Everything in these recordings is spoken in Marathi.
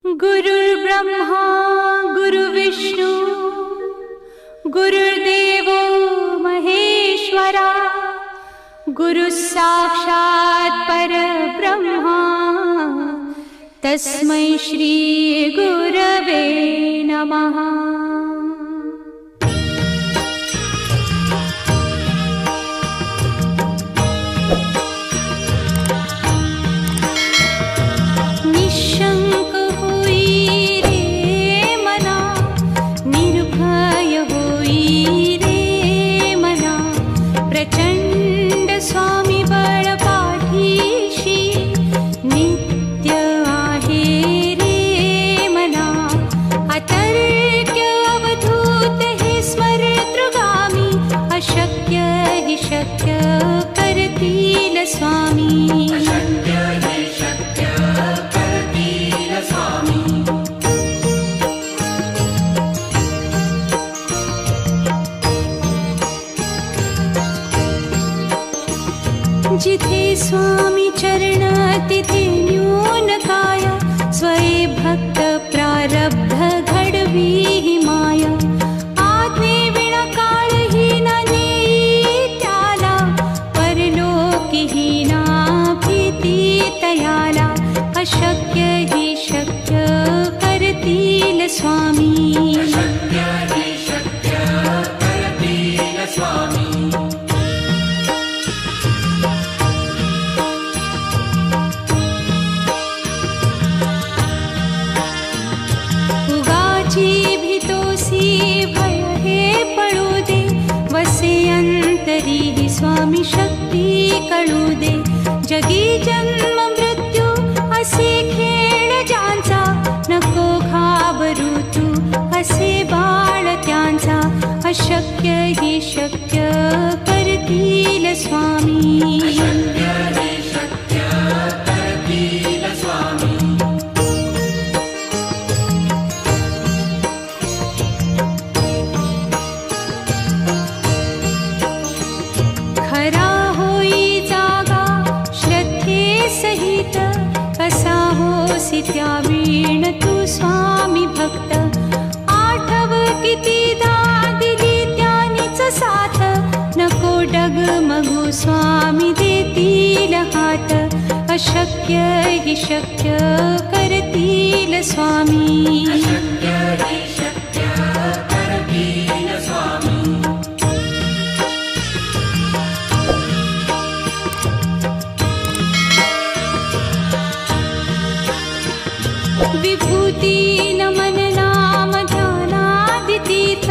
गुरुर्ब्रह्मा गुरुर्विष्णू गुरुर्देवो महेश्वरा गुरुः साक्षात् परब्रह्मा तस्मै श्री गुरवे नमः। जिथे स्वामी चरण तिथे न्यून काय स्वये भक्त प्रारब्ध घडवी ही माया। आज्ञे विना काळहीना नेई त्याला परलोकीहीना भीती तयाला। अशक्य ही शक्य करतील स्वामी। स्वामी शक्ती कळू दे। जगी जन्म मृत्यू असे खेळ ज्यांचा नको घाबरू तू असे बाळ त्यांचा। अशक्य ही शक्य करतील स्वामी। त्या वीण तू स्वामी भक्त आठव कितीदा दिली त्यानीच साथ। नको डगमगू स्वामी देतील हात। अशक्य ही शक्य करतील स्वामी। विभूती नमन नाम ध्यानादितीर्थ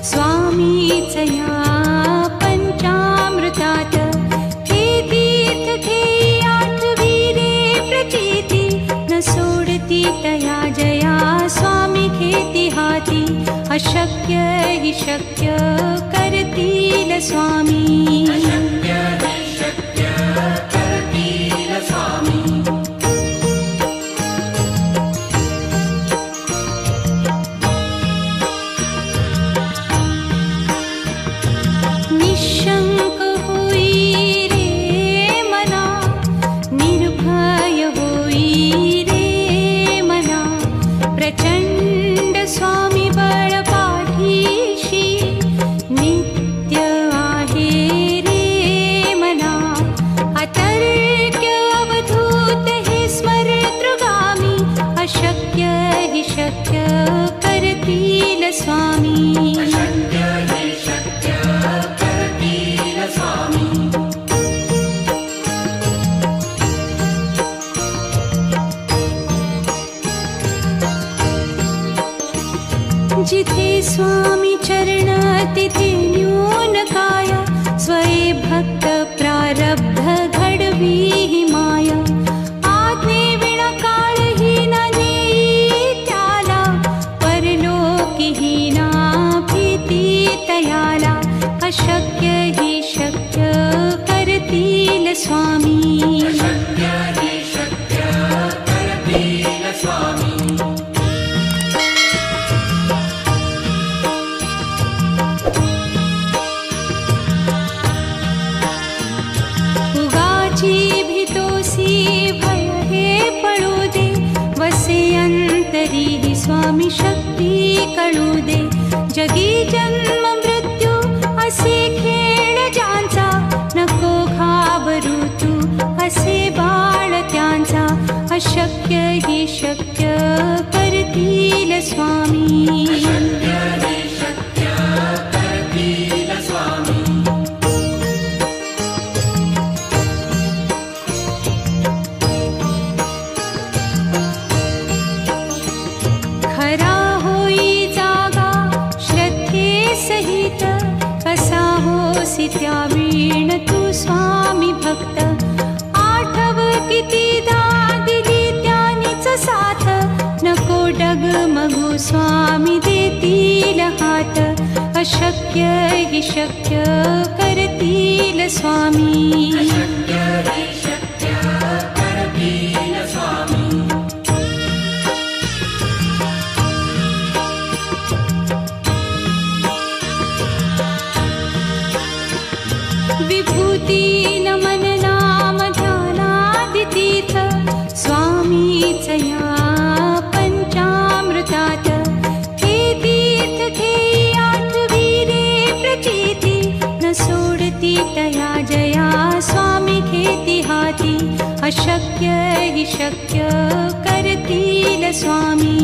स्वामीच या पंचामृतात। हे तीर्थ घेई आठवी रे प्रचिती न सोडती तया जया स्वामी घेती हाती। अशक्य ही शक्य करतील स्वामी। जिथे स्वामी चरण तिथे न्यून काय स्वये भक्त प्रारब्ध घडवी ही माया। आज्ञे विना काळहीना नेई त्याला परलोकीहीना भीती तयाला। अशक्य ही शक्य करतील स्वामी। भय हे पळू दे वसे अंत अंतरी स्वामी शक्ती कळू दे. जगी जन्म मृत्यू असे खेळ ज्यांचा, नको घाबरू तू असे बाळ त्यांचा. अशक्य ही शक्य करतील स्वामी. खरा होई जागा श्रद्धे सहित, कसा होसी त्या वीण तू स्वामी भक्त. आठव कितीदा दिली त्यानीच साथ, नको डगमगू स्वामी देतील हात. अशक्य ही शक्य करतील स्वामी. विभूती नमन नाम ध्यानादितीर्थ, स्वामीच या पंचामृतात. हे तीर्थ घेई आठविरे प्रचिती, न सोडती तया जया स्वामी घेती हाती. अशक्य ही शक्य करतील स्वामी.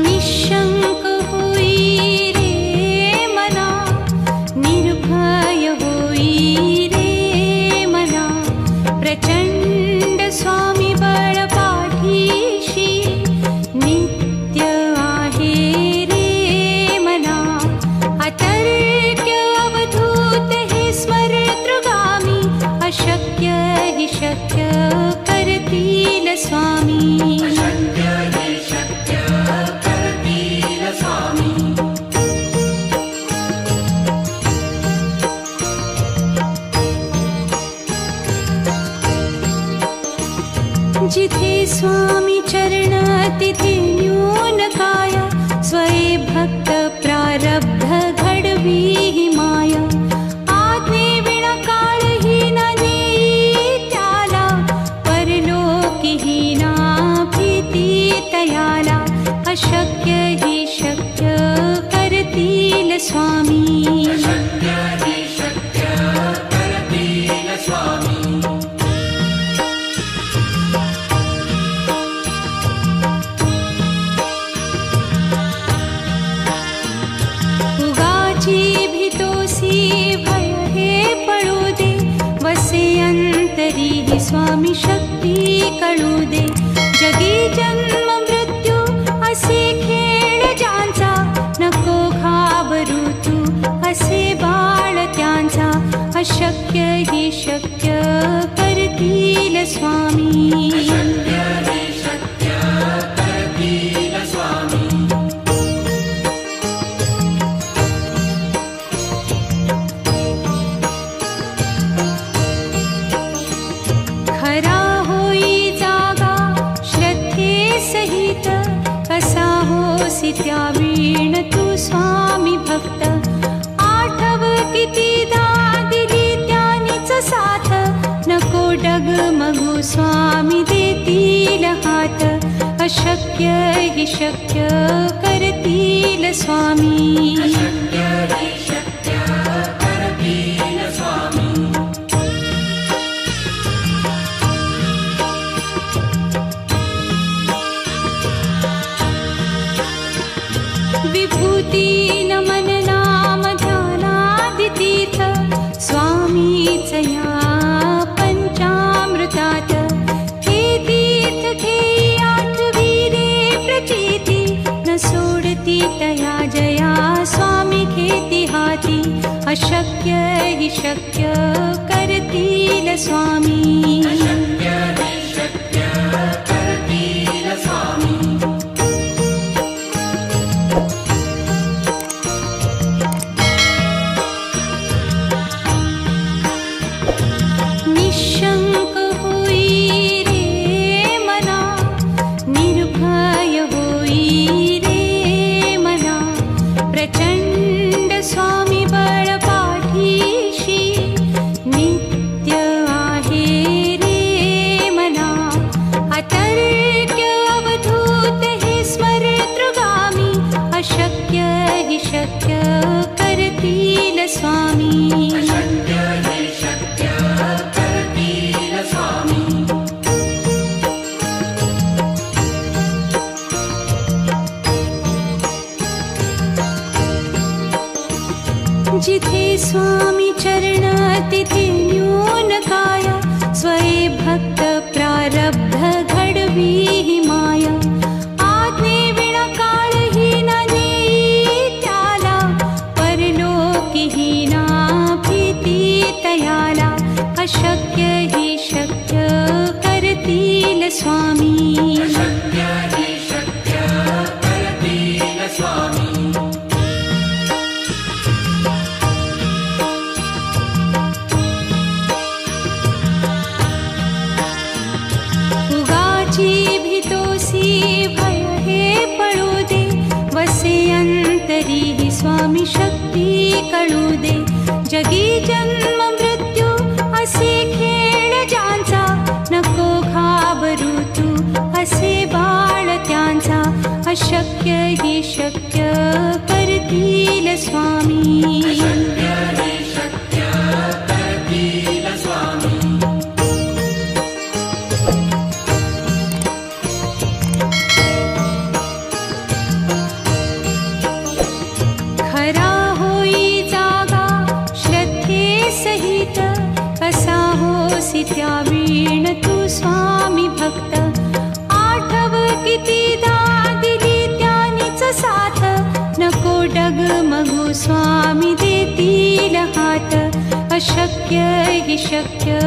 निशंक होई रे मना, निर्भय होई रे मना. प्रचंड स्वामी बळ पाठीशी, नित्य आहे रे मना. अतर्क्य अवधूत हे स्मरतृगामी, अशक्य हि शक्य करतील स्वामी. जिथे स्वामी चरण तिथे न्यून काय, स्वये भक्त प्रारब्ध घडवी ही माया. आज्ञे विना काळही न नेई त्याला, परलोकी ही ना भीती तयाला. अशक्य ही शक्य करतील स्वामी. भय हे पळू दे, वसे अंतरी स्वामी शक्ती कळू दे. जगी जन्म मृत्यू असे खेळ ज्यांचा, नको घाबरू तू असे बाळ त्यांचा. अशक्य ही शक्य करतील स्वामी. खरा होई जागा श्रद्धे सहित, कसा होसी त्या वीण तू स्वामी भक्त. आठव कितीदा दिली त्यानीच साथ, नको डगमगू स्वामी देतील हात. अशक्य हि शक्य करतील स्वामी. विभूती नमन नाम ध्यानादितीर्थ, स्वामीच या पंचामृतात. हे तीर्थ घेई आठविरे प्रचिती, न सोडती तया जया स्वामी घेती हाती. अशक्य हि शक्य करतील स्वामी. निशंक होई रे मना, निर्भय होई रे शक्य करतील स्वामी. अशक्य हि शक्य करतील स्वामी. जिथे स्वामी चरण तिथे न्यून काया. स्वये भक्त प्रारब्ध घडवी ही माया. आज्ञे विना काळही न नेई त्याला. परलोकीही ना भीती तयाला. अशक्य हि शक्य करतील स्वामी. अशक्य हि शक्य करतील स्वामी. भीतोसी भय हे पळू दे. वसे अंतरी ही स्वामी शक्ती कळू दे. जगी जन्म मृत्यू असे खेळ ज्यांचा. नको घाबरू तू असे बाळ त्यांचा. अशक्य हि शक्य करतील स्वामी. अशक्य हि शक्य करतील स्वामी. खरा होई जागा श्रद्धे सहित. कसा होसी त्या वीण तू स्वामी भक्त. आठव कितीदा दिली त्यानीच साथ. नको डगमगू स्वामी देतील हात. अशक्य हि शक्य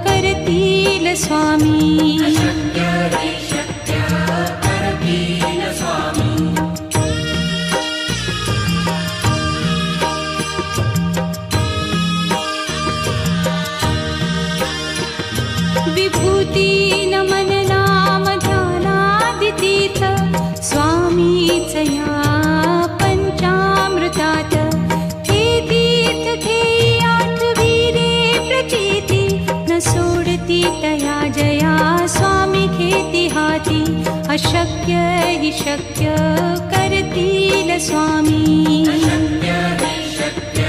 करतील स्वामी. अशक्य हि शक्य करतील स्वामी. विभूती नमन नाम ध्यानादितीर्थ. स्वामीच या पंचामृतात. हे तीर्थ घेई आठवी रे प्रचिती. न सोडती तया जया स्वामी घेती हाती. अशक्य हि शक्य करतील स्वामी. अशक्य हि शक्य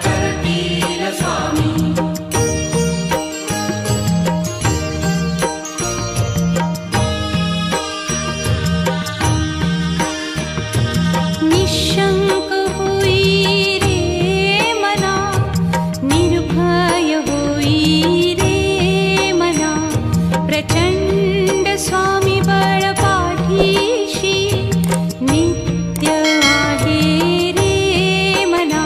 करतील स्वामी. निशंक होई रे मना. निर्भय होई रे मना. प्रचंड स्वामी बळ पाठीशी. नित्य आहे रे मना.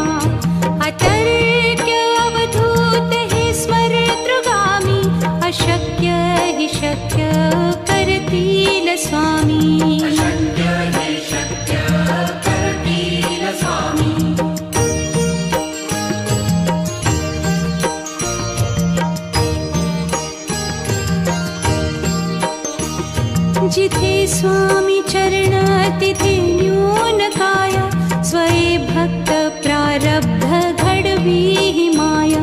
अतर्क्य अवधूत हे स्मरतृगामी. अशक्य हि शक्य करतील स्वामी. अशक्य हि शक्य करतील स्वामी. जिथे स्वामी चरण तिथे न्यून काया. स्वये भक्त प्रारब्ध घडवी ही माया.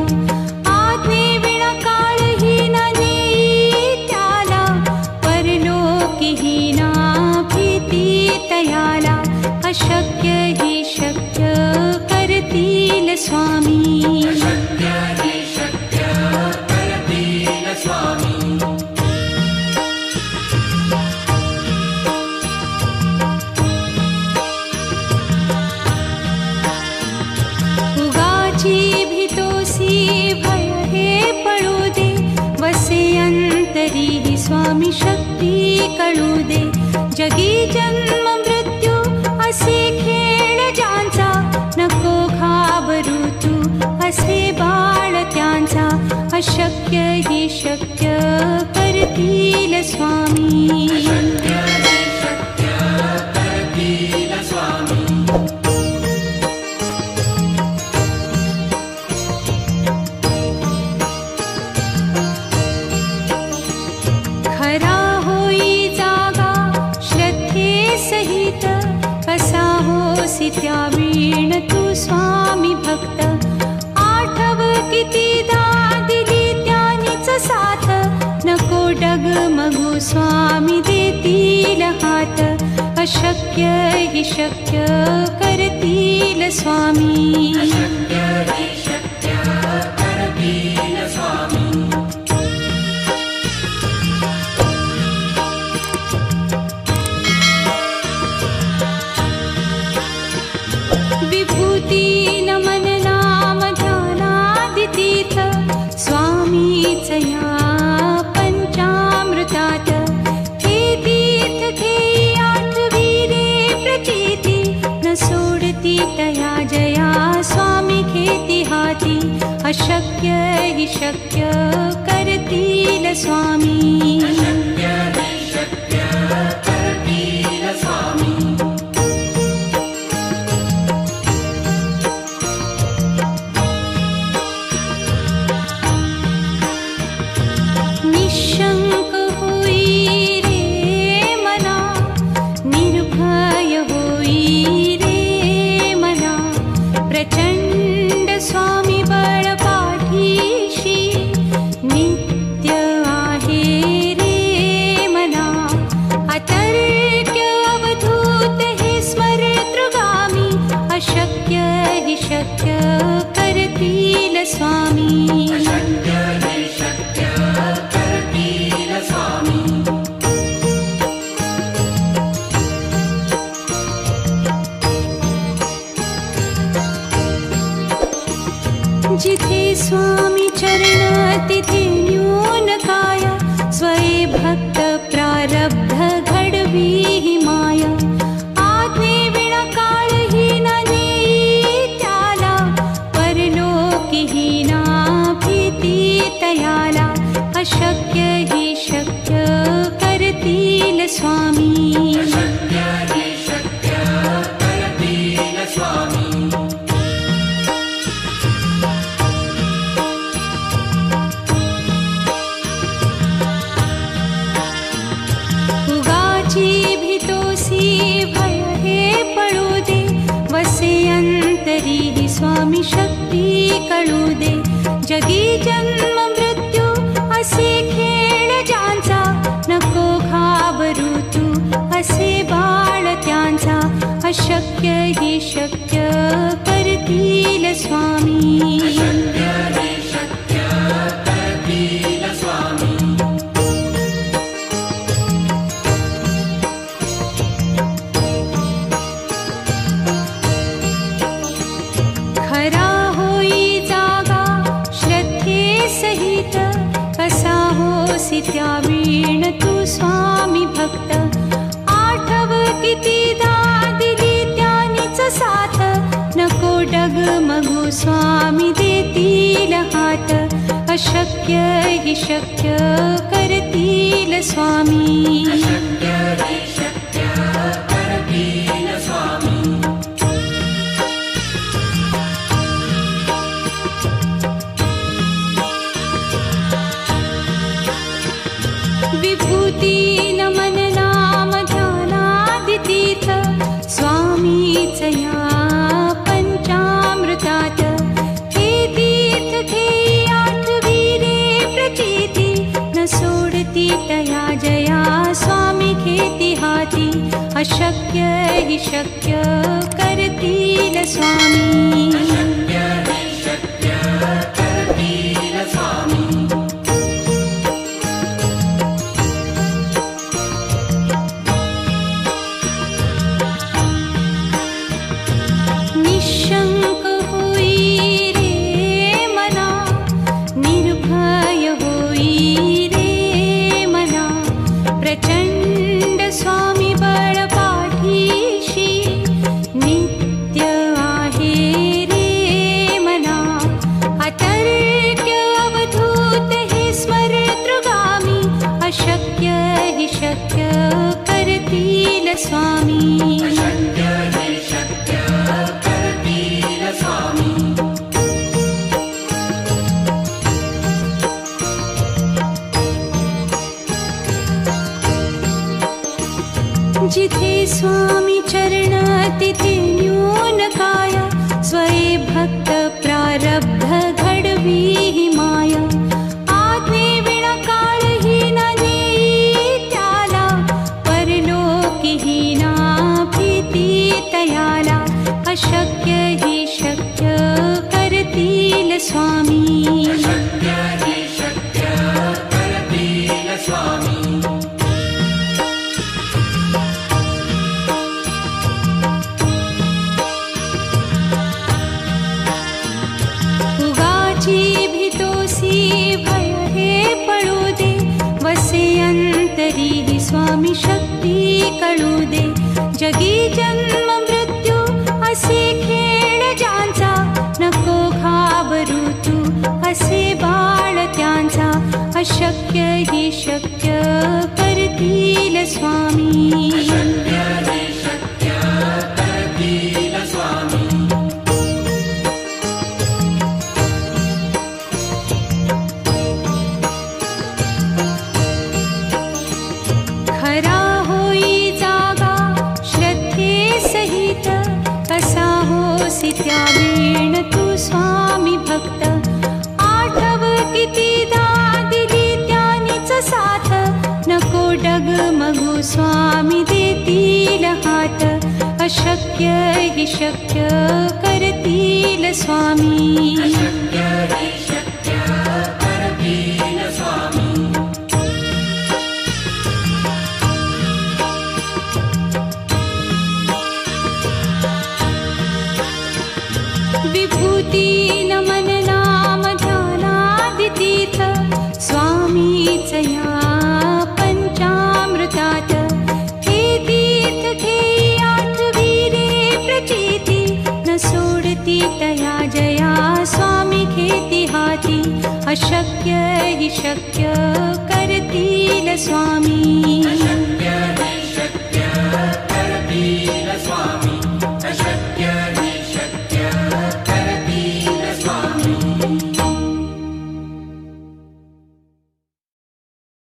आज्ञे विना काळही न नेई त्याला. परलोकीही ना भीती तयाला. अशक्य हि शक्य करतील स्वामी. अशक्य हि शक्य करतील स्वामी. उगाची भीतोसी भय हे पळू दे. वसे अंतरी ही स्वामी शक्ती कळू दे. जगी जन्म मृत्यू असे खेळ ज्यांचा. नको घाबरू तू असे बाळ त्यांचा. अशक्य हि शक्य करतील स्वामी. अशक्य हि शक्य करतील स्वामी. खरा होई जागा श्रद्धे सहित. कसा होसी त्या वीण तू स्वामी भक्त. आठव कितीदा दिली त्यानीच साथ. नको डगमगू स्वामी देतील हात. अशक्य हि शक्य करतील स्वामी. अशक्य हि शक्य करतील स्वामी. विभूती नमन नाम ध्यानादितीर्थ स्वामीच या पंचामृतात. हे तीर्थ घेई आठविरे प्रचिती न सोडती तया जया स्वामी घेती हाती. अशक्य हि शक्य करतील स्वामी. अशक्य हि शक्य करतील स्वामी. निशंक होई रे मना, निर्भय होई रे मना. प्रचंड स्वामी बळ पाठीशी नित्य आहे रे मना. अतर्क्य अवधूत हे स्मरतृगामी. अशक्य हि शक्य करतील स्वामी. अशक्य हि शक्य करतील स्वामी. जिथे स्वामी चरण तिथे न्यून काय. स्वये भक्त प्रारब्ध घडवी ही माया. आज्ञे विना काळही न नेई त्याला. परलोकीही ना भीती तयाला. अशक्य हि शक्य करतील स्वामी. अशक्य हि शक्य करतील स्वामी. उगाची भीतोसी भय हे पळू दे. वसे अंतरी ही स्वामी शक्ती कळू दे. जगी जन्म मृत्यू असे खेळ ज्यांचा. नको घाबरू तू असे बाळ त्यांचा. अशक्य हि शक्य करतील स्वामी. अशक्य हि शक्य करतील स्वामी. खरा होई जागा श्रद्धे सहित. कसा होसी त्या वीण तू स्वामी भक्त. आठव कितीदा दिली त्यानीच साथ. नको डगमगू स्वामी देतील हात. अशक्य हि शक्य करतील स्वामी. अशक्य हि शक्य करतील स्वामी. विभूती नमन नाम ध्यानादितीर्थ स्वामीच या पंचामृतात. हे तीर्थ घेई आठविरे प्रचिती न सोडती तया जया स्वामी घेती हाती. अशक्य हि शक्य करतील स्वामी. अशक्य हि शक्य करतील स्वामी. निशंक होई रे मना, निर्भय होई रे मना. प्रचंड स्वामी बळ पाठीशी नित्य आहे रे मना. अतर्क्य अवधूत हे स्मरतृगामी. अशक्य हि शक्य करतील स्वामी. अशक्य हि शक्य करतील स्वामी. जिथे स्वामी चरण तिथे न्यून काय. स्वये भक्त प्रारब्ध घडवी ही माया. आज्ञे विना काळही न नेई त्याला. परलोकीही ना भीती तयाला. स्वामी अशक्य हि शक्य करतील स्वामी उगाची भीतोसी भय हे पळू दे वसे अंतरी ही स्वामी शक्ती कळू दे जगी जन्म मृत्यू असे खेळ ज्यांचा नको घाबरू तू असे बाळ त्यांचा अशक्य ही शक्य करतील स्वामी अशक्य हि शक्य करतील स्वामी खरा होई जागा श्रद्धे सहित कसा होसी त्या वेण तू स्वामी भक्त आठव कितीदा दिली त्यानीच साथ नको डगमगू स्वामी देतील हात अशक्य हि शक्य करतील स्वामी अशक्य हि शक्य करतील स्वामी विभूती नमन नाम ध्यानादितीर्थ स्वामीच या पंचामृतात हे तीर्थ घेई आठवीरे प्रचिती न सोडती तया जया स्वामी घेती हाती अशक्य हि शक्य करतील स्वामी अशक्य